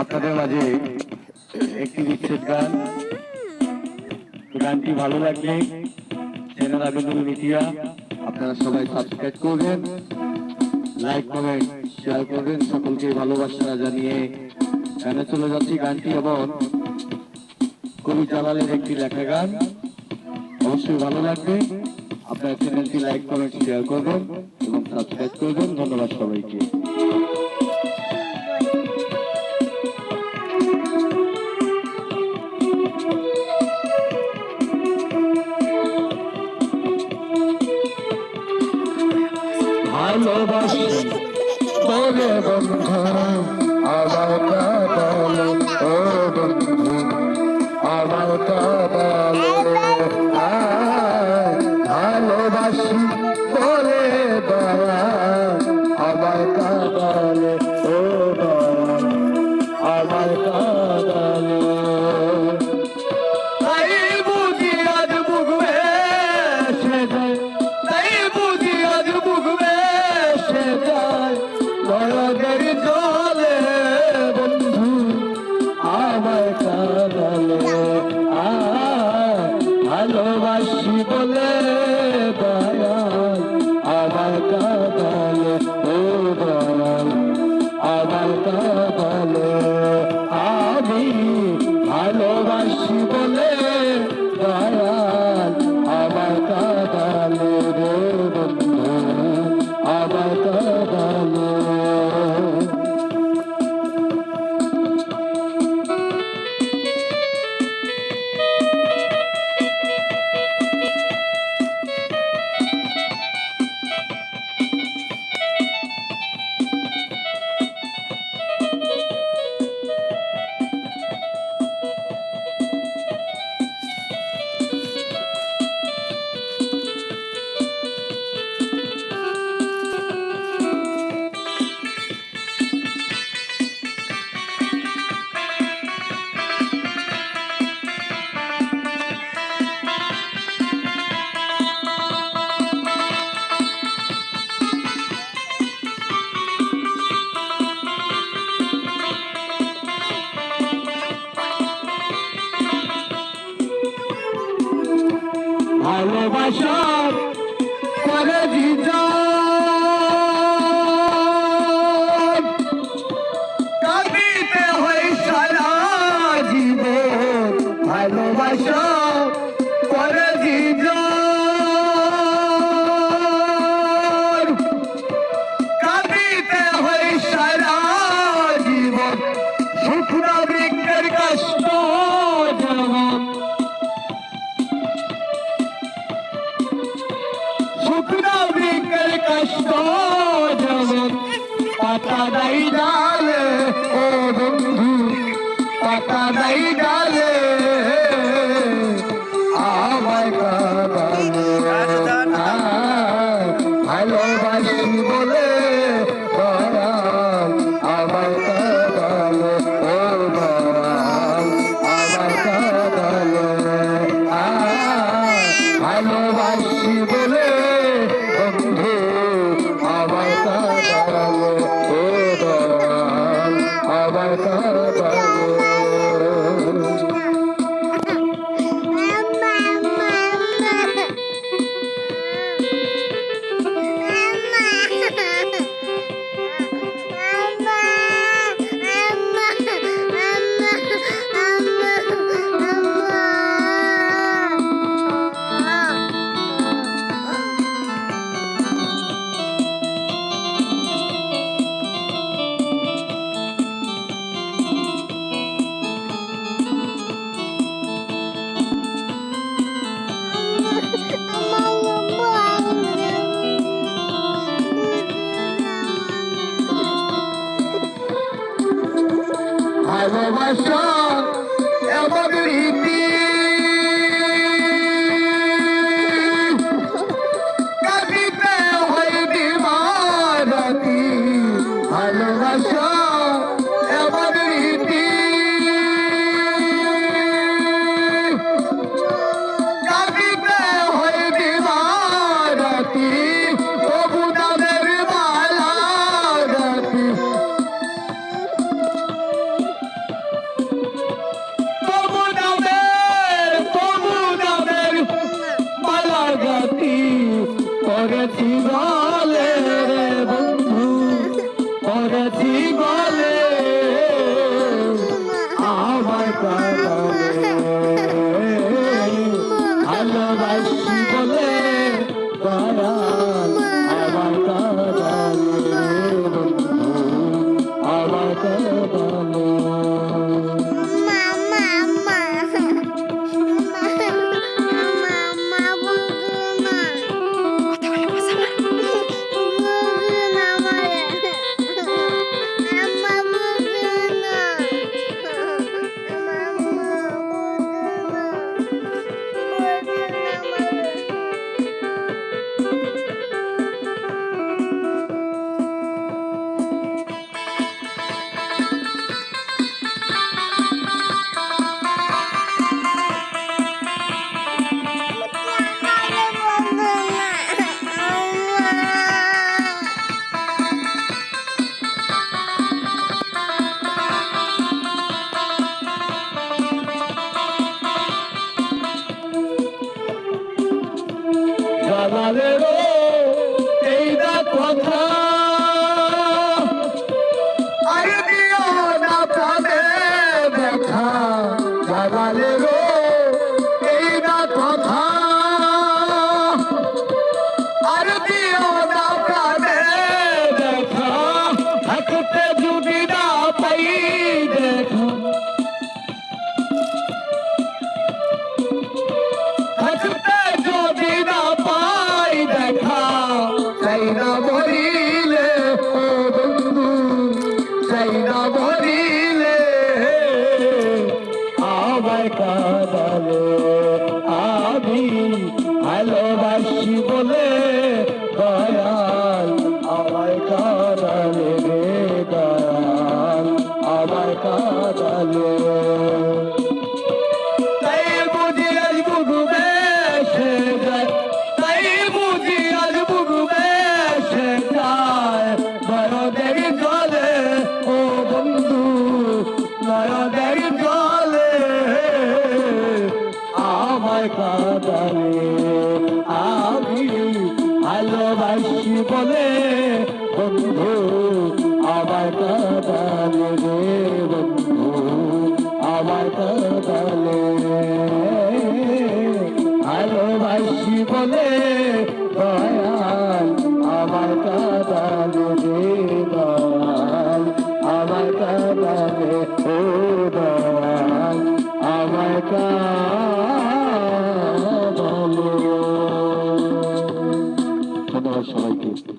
আপনাদের মাঝে একটি বিচ্ছেদ গান। গানটি ভালো লাগলে চ্যানেল আবেদন মিডিয়া আপনারা সবাই সাবস্ক্রাইব করবেন, লাইক কমেন্ট শেয়ার করবেন। সকলকে ভালোবাসা জানিয়ে গানে চলে যাচ্ছি। গানটি এবং কবি জালালের একটি লেখা গান, অবশ্যই ভালো লাগবে। আপনার চ্যানেলটি লাইক কমেন্ট শেয়ার করবেন এবং সাবস্ক্রাইব করবেন। ধন্যবাদ সবাইকে। ভালোবাসি বলে বন্ধু আমার কাঁদালে, ও বন্ধু আমার কাঁদালে, ভালোবাসি বলে দয়া আমার কাঁদালে, ও দয়া আমার কাঁদালে। তাই বুঝি আজ বুক ভেসে যায়, তাই বুঝি আজ বুক ভেসে যায় নয়নের জলে, বন্ধু আমার কাঁদালে, ভালোবাসি বলে দয়াল আমার কাঁদালে, ও দয়াল আমার কাঁদালে। আমি ভালোবাসি বলে দয়াল আমার কাঁদালে, রে বন্ধু আমার কাঁদালে। ভালোবাসার করে কাঁদিতে হয় সারা জীবন, ভালোবাসা করে কাঁদিতে হয় সারা জীবন, শুকনো বৃক্ষের কষ্ট যেমন, শুকনো বৃক্ষের কষ্ট যেমন পাতা নাই ডালে, ও বন্ধু পাতা নাই ডালে আমায় কাঁদালে, ভালোবাসি বলে দয়াল আমায় কাঁদালে, ও দয়াল আমায় কাঁদালে, ভালোবাসি বলে বন্ধু আমায় কাঁদালে, ও দয়াল আমায় কাঁদালে। ভালোবাসা এমন রীতি কাঁদিতে হয় দিবারাতি, ভালোবাসা এমন রীতি কাঁদিতে হয় দিবারাতি, তবু তাদের মালা রাতি বলিলে আমায় কাঁদালে আমি ভালোবাসি বলে দয়াল আমায় কাঁদালে রে দয়াল আমায় কাঁদালে তাই বুঝি আজ বুঝু বেশে যায় তাই বুঝি আজ বুঝু বেশে যায় নয়নের জলে ও বন্ধু নয়নের জলে আমায় কাঁদালে আমি ভালোবাসি বলে বন্ধু আমায় কাঁদালে রে বন্ধু আমায় কাঁদালে ভালোবাসি বলে দয়াল আমায় কাঁদালে রে দয়াল আমায় কাঁদালে ও দয়াল আমায় কাঁদালে। ধন্যবাদ সবাইকে।